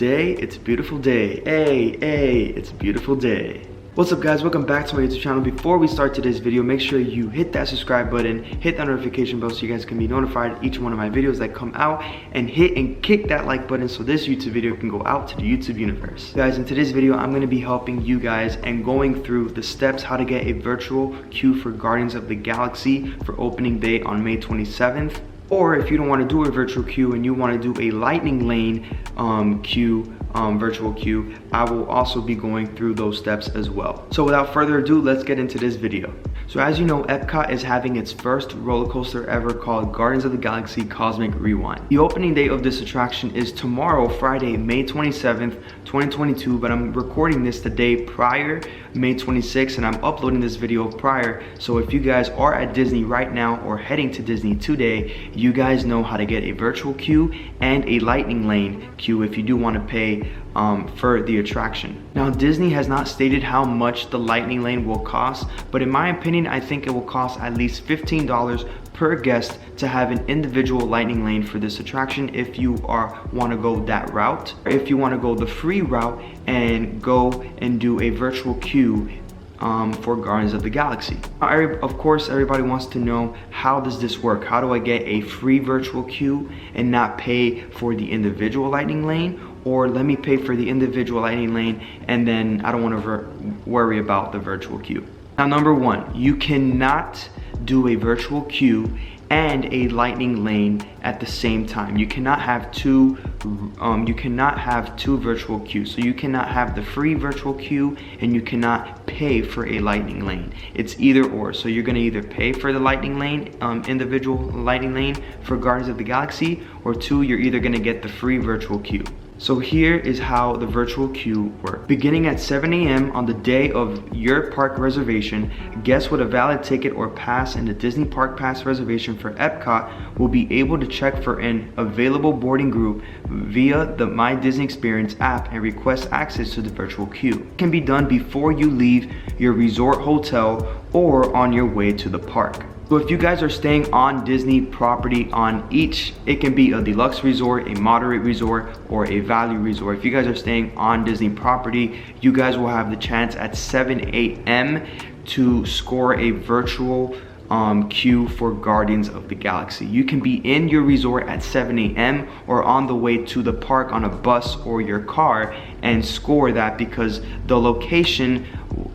day, it's a beautiful day. Hey, it's a beautiful day. What's up guys, welcome back to my YouTube channel. Before we start today's video, make sure you hit that subscribe button, hit that notification bell so you guys can be notified each one of my videos that come out, and hit and kick that like button so this YouTube video can go out to the YouTube universe. Guys, in today's video, I'm going to be helping you guys and going through the steps how to get a virtual queue for Guardians of the Galaxy for opening day on May 27th. Or if you don't want to do a virtual queue and you want to do a lightning lane virtual queue, I will also be going through those steps as well. So without further ado, let's get into this video. So as you know, Epcot is having its first roller coaster ever called Guardians of the Galaxy Cosmic Rewind. The opening day of this attraction is tomorrow, Friday, May 27th, 2022, but I'm recording this the day prior, May 26th, and I'm uploading this video prior. So if you guys are at Disney right now or heading to Disney today, you guys know how to get a virtual queue and a lightning lane queue if you do want to pay for the attraction. Now, Disney has not stated how much the lightning lane will cost, but in my opinion, I think it will cost at least $15 per guest to have an individual lightning lane for this attraction if you want to go that route. If you want to go the free route and go and do a virtual queue for Guardians of the Galaxy. Of course, everybody wants to know, how does this work? How do I get a free virtual queue and not pay for the individual lightning lane? Or let me pay for the individual lightning lane and then I don't want to worry about the virtual queue. Now, number one, you cannot do a virtual queue and a lightning lane at the same time. You cannot have two virtual queues. So you cannot have the free virtual queue and you cannot pay for a lightning lane. It's either or. So you're gonna either pay for the lightning lane, individual lightning lane for Guardians of the Galaxy, or two, you're either gonna get the free virtual queue. So here is how the virtual queue works. Beginning at 7 a.m. on the day of your park reservation, guests with a valid ticket or pass in the Disney Park Pass reservation for Epcot will be able to check for an available boarding group via the My Disney Experience app and request access to the virtual queue. It can be done before you leave your resort hotel or on your way to the park. So if you guys are staying on Disney property it can be a deluxe resort, a moderate resort, or a value resort. If you guys are staying on Disney property, you guys will have the chance at 7 a.m. to score a virtual queue for Guardians of the Galaxy. You can be in your resort at 7 a.m. or on the way to the park on a bus or your car and score that, because the location,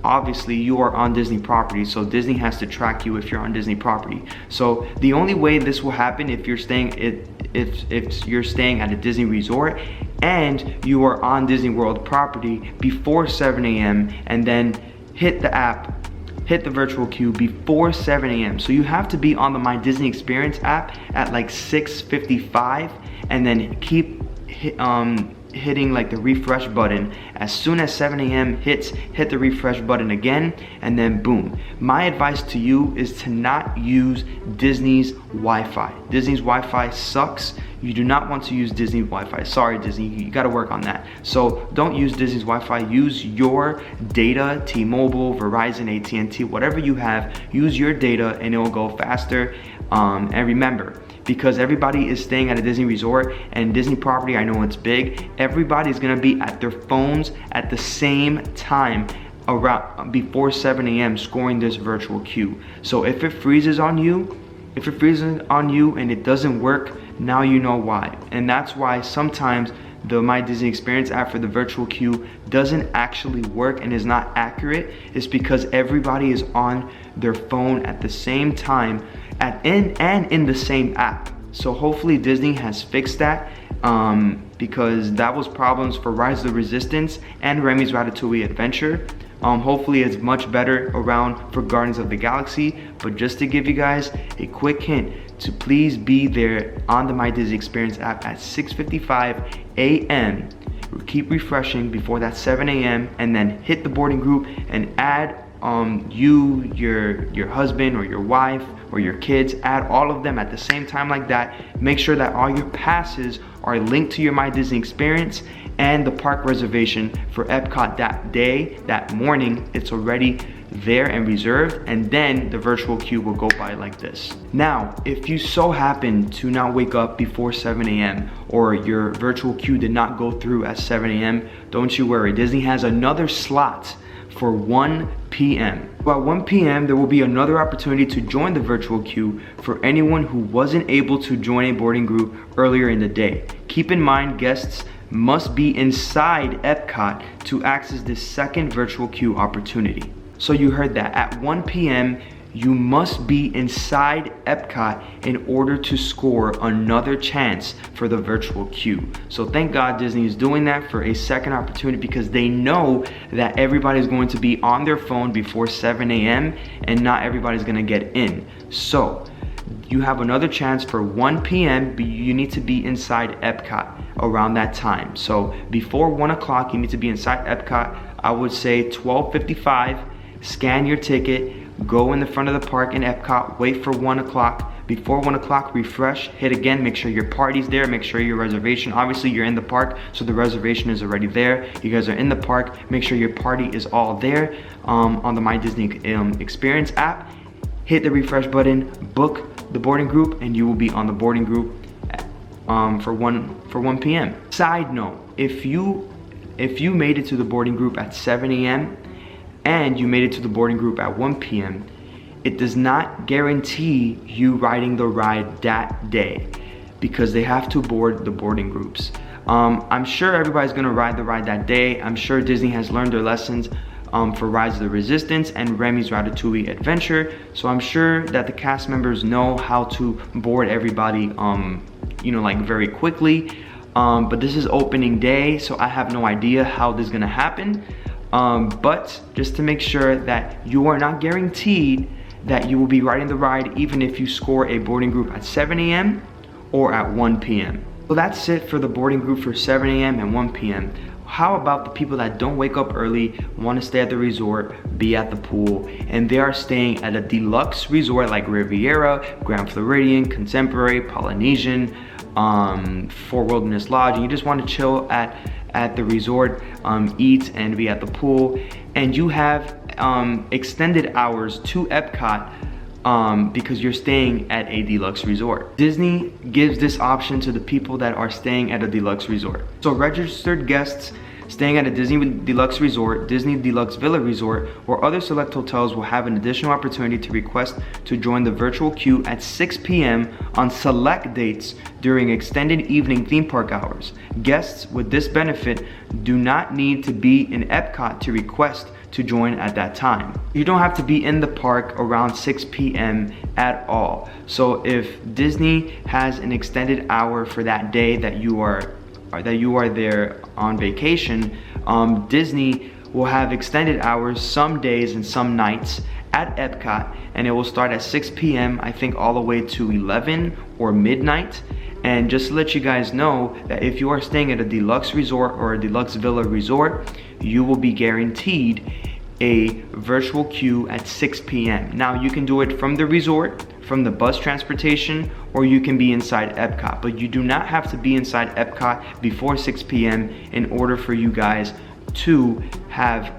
obviously you are on Disney property, so Disney has to track you if you're on Disney property. So the only way this will happen if you're staying at a Disney resort and you are on Disney World property before 7 a.m. and then hit the app, hit the virtual queue before 7 a.m. So you have to be on the My Disney Experience app at like 6:55 and then keep hitting like the refresh button. As soon as 7 a.m. hits, hit the refresh button again, and then boom. My advice to you is to not use Disney's Wi-Fi. Disney's Wi-Fi sucks. You do not want to use Disney's Wi-Fi. Sorry, Disney, you gotta work on that. So don't use Disney's Wi-Fi. Use your data, T-Mobile, Verizon, AT&T, whatever you have, use your data and it will go faster. And remember, because everybody is staying at a Disney resort and Disney property, I know it's big, everybody's gonna be at their phones at the same time around before 7 a.m. scoring this virtual queue. So if it freezes on you, and it doesn't work, now you know why. And that's why sometimes the My Disney Experience app for the virtual queue doesn't actually work and is not accurate. It's because everybody is on their phone at the same time and in the same app. So hopefully Disney has fixed that, because that was problems for Rise of the Resistance and Remy's Ratatouille Adventure. Hopefully it's much better around for Guardians of the Galaxy, but just to give you guys a quick hint to please be there on the My Disney Experience app at 6:55 a.m. Keep refreshing before that 7 a.m. and then hit the boarding group and add you, your husband or your wife or your kids, add all of them at the same time like that. Make sure that all your passes are linked to your My Disney experience, and the park reservation for Epcot that day, that morning, it's already there and reserved, and then the virtual queue will go by like this. Now, if you so happen to not wake up before 7 a.m. or your virtual queue did not go through at 7 a.m., don't you worry. Disney has another slot for 1 p.m. At 1 p.m. there will be another opportunity to join the virtual queue for anyone who wasn't able to join a boarding group earlier in the day. Keep in mind, guests must be inside Epcot to access this second virtual queue opportunity. So you heard that, at 1 p.m. you must be inside Epcot in order to score another chance for the virtual queue. So thank God Disney is doing that for a second opportunity, because they know that everybody's going to be on their phone before 7 a.m. and not everybody's gonna get in. So you have another chance for 1 p.m. but you need to be inside Epcot around that time. So before 1 o'clock you need to be inside Epcot. I would say 12:55, scan your ticket, go in the front of the park in Epcot, wait for 1 o'clock. Before 1 o'clock, refresh, hit again, make sure your party's there, make sure your reservation, obviously you're in the park, so the reservation is already there. You guys are in the park, make sure your party is all there on the My Disney Experience app. Hit the refresh button, book the boarding group, and you will be on the boarding group for 1 p.m. Side note, if you made it to the boarding group at 7 a.m. and you made it to the boarding group at 1 p.m., it does not guarantee you riding the ride that day, because they have to board the boarding groups. I'm sure everybody's gonna ride the ride that day. I'm sure Disney has learned their lessons for Rise of the Resistance and Remy's Ratatouille Adventure. So I'm sure that the cast members know how to board everybody, like very quickly. But this is opening day, so I have no idea how this is gonna happen. But just to make sure that you are not guaranteed that you will be riding the ride, even if you score a boarding group at 7 a.m. or at 1 p.m. So that's it for the boarding group for 7 a.m. and 1 p.m. How about the people that don't wake up early, want to stay at the resort, be at the pool, and they are staying at a deluxe resort like Riviera, Grand Floridian, Contemporary, Polynesian, Fort Wilderness Lodge, and you just want to chill at the resort, eat and be at the pool, and you have extended hours to Epcot because you're staying at a deluxe resort. Disney gives this option to the people that are staying at a deluxe resort. So registered guests staying at a Disney Deluxe Resort, Disney Deluxe Villa Resort, or other select hotels will have an additional opportunity to request to join the virtual queue at 6 p.m. on select dates during extended evening theme park hours. Guests with this benefit do not need to be in Epcot to request to join at that time. You don't have to be in the park around 6 p.m. at all. So if Disney has an extended hour for that day that you are there on vacation, Disney will have extended hours some days and some nights at Epcot, and it will start at 6 p.m. I think all the way to 11 or midnight. And just to let you guys know that if you are staying at a deluxe resort or a deluxe villa resort, you will be guaranteed a virtual queue at 6 p.m. Now you can do it from the resort, from the bus transportation, or you can be inside Epcot, but you do not have to be inside Epcot before 6 p.m. in order for you guys to have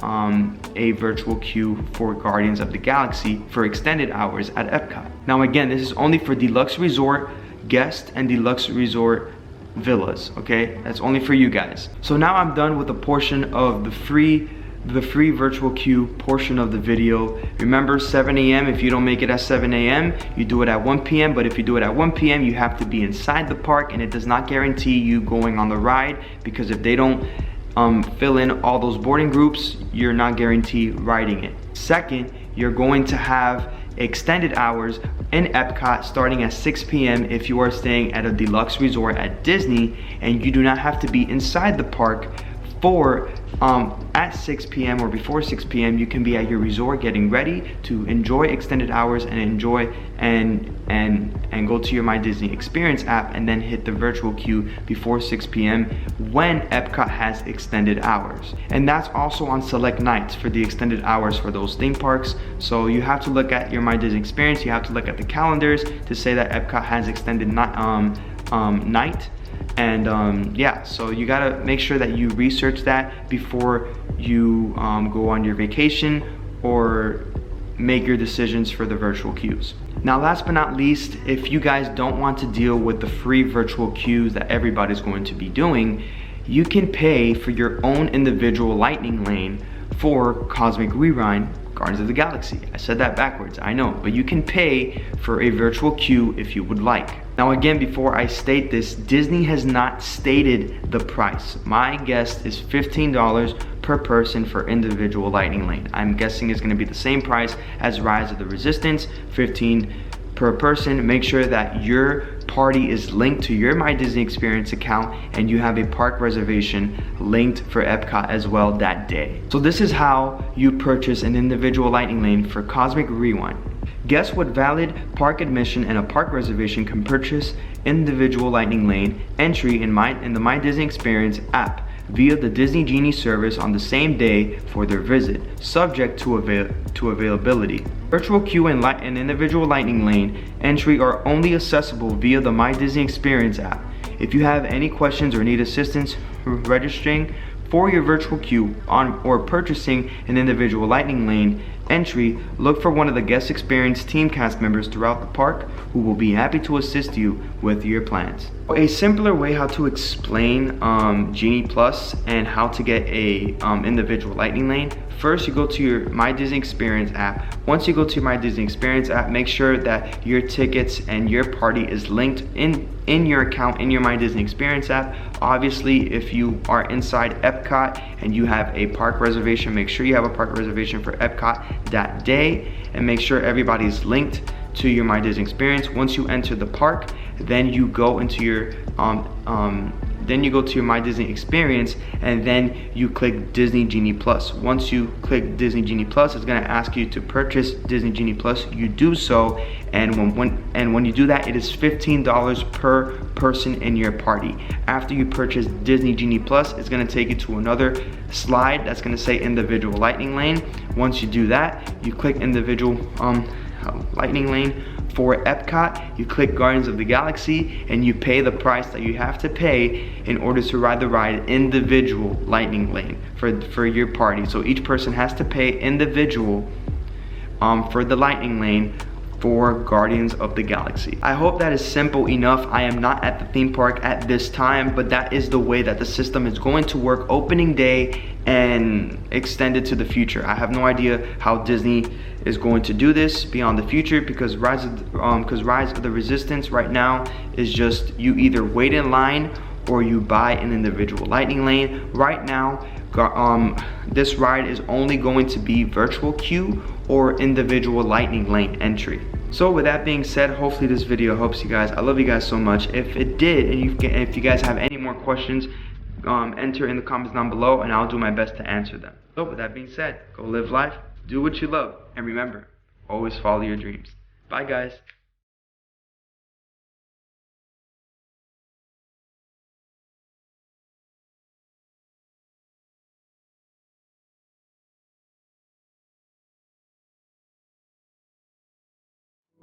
a virtual queue for Guardians of the Galaxy for extended hours at Epcot. Now again, this is only for deluxe resort guests and deluxe resort villas, okay? That's only for you guys. So now I'm done with a portion of the free virtual queue portion of the video. Remember, 7 a.m. if you don't make it at 7 a.m. you do it at 1 p.m. but if you do it at 1 p.m. you have to be inside the park, and it does not guarantee you going on the ride, because if they don't fill in all those boarding groups, you're not guaranteed riding it. Second, you're going to have extended hours in Epcot starting at 6 p.m. if you are staying at a deluxe resort at Disney, and you do not have to be inside the park for at 6 p.m. or before 6 p.m. you can be at your resort getting ready to enjoy extended hours and enjoy and go to your My Disney Experience app and then hit the virtual queue before 6 p.m. when Epcot has extended hours. And that's also on select nights for the extended hours for those theme parks. So you have to look at your My Disney Experience, you have to look at the calendars to say that Epcot has extended night. And yeah, so you gotta make sure that you research that before you go on your vacation or make your decisions for the virtual queues. Now, last but not least, if you guys don't want to deal with the free virtual queues that everybody's going to be doing, you can pay for your own individual lightning lane for Cosmic Rewind Guardians of the Galaxy. I said that backwards, I know, but you can pay for a virtual queue if you would like. Now again, before I state this, Disney has not stated the price. My guess is $15 per person for individual lightning lane. I'm guessing it's going to be the same price as Rise of the Resistance, $15 per person. Make sure that your party is linked to your My Disney Experience account and you have a park reservation linked for Epcot as well that day. So this is how you purchase an individual lightning lane for Cosmic Rewind. Guests with valid park admission and a park reservation can purchase individual lightning lane entry in the My Disney Experience app via the Disney Genie service on the same day for their visit, subject to availability. Virtual queue and individual lightning lane entry are only accessible via the My Disney Experience app. If you have any questions or need assistance registering for your virtual queue or purchasing an individual lightning lane entry, look for one of the guest experience team cast members throughout the park who will be happy to assist you with your plans. A simpler way how to explain Genie Plus and how to get a individual lightning lane. First, you go to your My Disney Experience app. Once you go to your My Disney Experience app, make sure that your tickets and your party is linked in your account in your My Disney Experience app. Obviously, if you are inside Epcot and you have a park reservation, make sure you have a park reservation for Epcot that day and make sure everybody's linked to your My Disney Experience. Once you enter the park, then you go into your My Disney Experience and then you click Disney Genie Plus. Once you click Disney Genie Plus, it's going to ask you to purchase Disney Genie Plus. You do so, and when you do that, it is $15 per person in your party. After you purchase Disney Genie Plus, it's going to take you to another slide that's going to say individual lightning lane. Once you do that, you click individual lightning lane. For Epcot, you click Guardians of the Galaxy and you pay the price that you have to pay in order to ride the ride individual lightning lane for your party. So each person has to pay individual for the lightning lane for Guardians of the Galaxy. I hope that is simple enough. I am not at the theme park at this time, but that is the way that the system is going to work opening day and extended to the future. I have no idea how Disney is going to do this beyond the future because Rise of the Resistance right now is just you either wait in line or you buy an individual lightning lane. Right now, this ride is only going to be virtual queue or individual lightning lane entry. So with that being said, hopefully this video helps you guys. I love you guys so much. If it did, and if you guys have any more questions, enter in the comments down below and I'll do my best to answer them. So with that being said, go live life, do what you love, and remember, always follow your dreams. Bye guys.